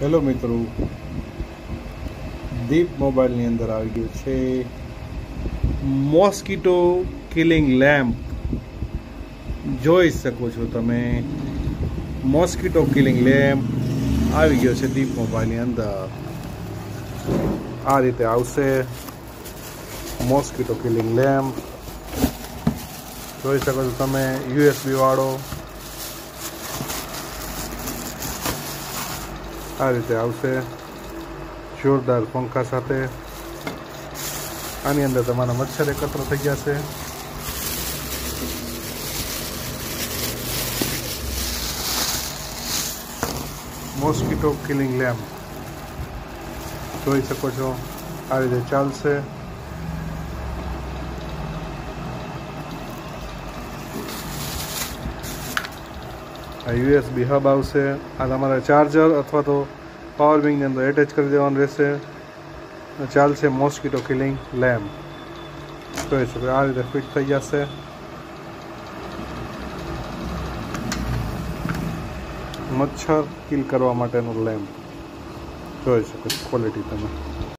Hello મિત્રો, દીપ મોબાઈલની અંદર આવી ગયું છે મોસ્કીટો કિલિંગ લેમ્પ. જોઈ શકો છો તમે, મોસ્કીટો કિલિંગ લેમ્પ આવી ગયો છે દીપ મોબાઈલની અંદર. આ રીતે આવશે મોસ્કીટો કિલિંગ લેમ્પ. જોઈ શકો છો તમે, USB વાળો આ રીતે આવશે, જોરદાર પંખા સાથે. આની અંદર તમારા મચ્છર એકત્ર થઈ જશે. મોસ્કીટો કિલિંગ લેમ્પ જોઈ શકો છો, આ રીતે ચાલશે. આ USB હબ આવશે. આ તમારે ચાર્જર અથવા તો પાવર બેંકની અંદર એટેચ કરી દેવાનું રહેશે. ચાલશે મોસ્કીટો કિલિંગ લેમ્પ. જોઈ શકો આ રીતે ફિટ થઈ જશે. મચ્છર કિલ કરવા માટેનો લેમ્પ જોઈ શકો છો, ક્વોલિટી તમે.